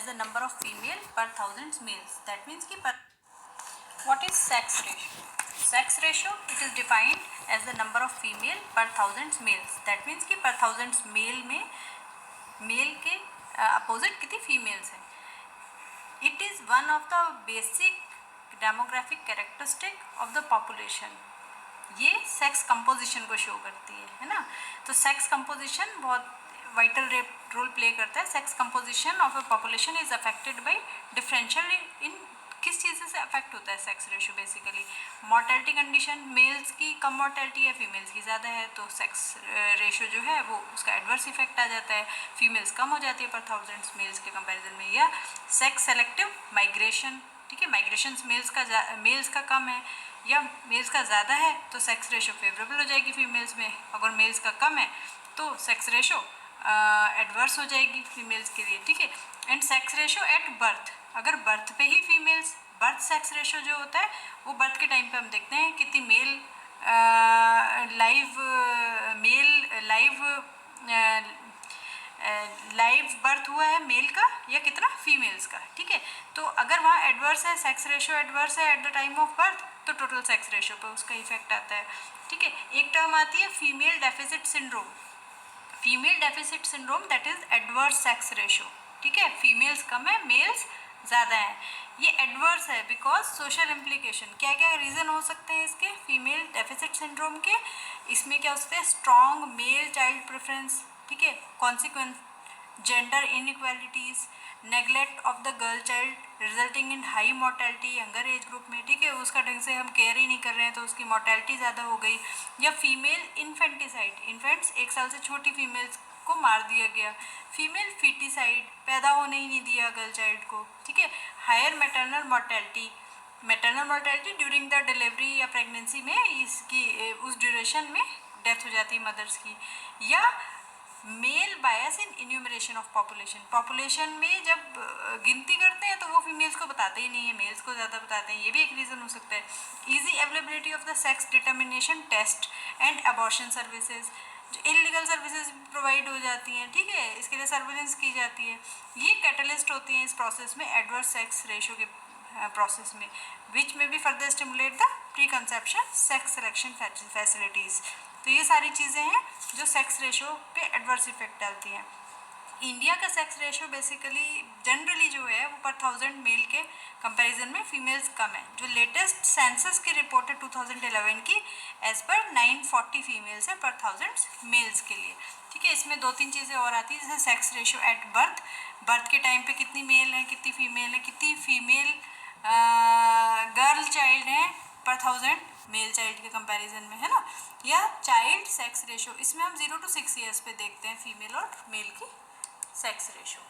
the number of female per thousand males. That means कि what is sex ratio? Sex ratio, it is defined as the number of female per thousand males. That means कि per thousand male में mail के opposite कितनी females हैं. It is one of the basic demographic characteristic of the population. ये sex composition को show करती है ना. तो सेक्स कंपोजिशन बहुत वाइटल रोल प्ले करता है. Sex composition of a population is affected by differential in किस चीज़ से अफेक्ट होता है sex ratio. Basically mortality condition, males की कम मॉर्टेलिटी है, फीमेल्स की ज़्यादा है, तो सेक्स रेशो जो है वो उसका एडवर्स इफेक्ट आ जाता है. फीमेल्स कम हो जाती है पर थाउजेंड्स मेल्स के कंपैरिजन में. या सेक्स सेलेक्टिव माइग्रेशन, ठीक है, माइग्रेशन मेल्स का कम है या मेल्स का ज़्यादा है तो सेक्स रेशो फेवरेबल हो जाएगी फीमेल्स में. अगर मेल्स का कम है तो सेक्स रेशो एडवर्स हो जाएगी फीमेल्स के लिए. ठीक है. And sex ratio at birth, अगर बर्थ पे ही फीमेल्स, बर्थ सेक्स रेशो जो होता है वो बर्थ के टाइम पे हम देखते हैं कितनी मेल लाइव बर्थ हुआ है मेल का या कितना फीमेल्स का. ठीक है. तो अगर वहाँ एडवर्स है, सेक्स रेशो एडवर्स है at the time of birth, तो टोटल सेक्स रेशो पे उसका इफेक्ट आता है. ठीक है. एक टर्म आती है female deficit syndrome. Female deficit syndrome that is adverse sex ratio. ठीक है. फीमेल्स कम है, मेल्स ज़्यादा है. ये एडवर्स है बिकॉज सोशल इम्प्लीकेशन. क्या क्या रीज़न हो सकते हैं इसके फीमेल डेफिसिट सिंड्रोम के? इसमें क्या हो सकते हैं? Strong male child preference. ठीक है. Consequence gender inequalities, neglect of the girl child resulting in high mortality younger age group में. ठीक है. उसका ढंग से हम केयर ही नहीं कर रहे हैं तो उसकी मोर्टेलिटी ज़्यादा हो गई. या फीमेल इन्फेंटिसाइड, इन्फेंट्स 1 साल से छोटी फीमेल्स को मार दिया गया. फीमेल फीटिसाइड, पैदा होने ही नहीं दिया गर्ल चाइल्ड को. ठीक है. Higher maternal mortality, maternal mortality during the delivery या प्रेगनेंसी में इसकी उस ड्यूरेशन में डेथ हो जाती है मदर्स की. या male bias in enumeration of population, population में जब गिनती करते हैं तो वो फीमेल्स को बताते ही नहीं है, मेल्स को ज़्यादा बताते हैं. ये भी एक रीज़न हो सकता है. Easy availability of the sex determination test and abortion services, illegal services provide हो जाती हैं. ठीक है. इसके लिए सर्विलेंस की जाती है. ये कैटलिस्ट होती हैं इस प्रोसेस में, एडवर्स सेक्स रेशो के प्रोसेस में, विच में भी further stimulate the pre conception sex selection facilities. तो ये सारी चीज़ें हैं जो सेक्स रेशो पे एडवर्स इफेक्ट डालती हैं. इंडिया का सेक्स रेशो बेसिकली जनरली जो है वो पर थाउजेंड मेल के कंपैरिजन में फीमेल्स कम है. जो लेटेस्ट सेंसस की रिपोर्ट है 2011 की, एज पर 940 फीमेल्स है पर थाउजेंड मेल्स के लिए. ठीक है. इसमें 2-3 चीज़ें और आती हैं जैसे sex ratio at birth, birth के टाइम पे कितनी मेल है, कितनी फीमेल है, कितनी फीमेल गर्ल चाइल्ड है पर थाउजेंड मेल चाइल्ड के कंपैरिजन में, है ना. या चाइल्ड सेक्स रेशो, इसमें हम 0 to 6 ईयर्स पे देखते हैं फीमेल और मेल की सेक्स रेशो.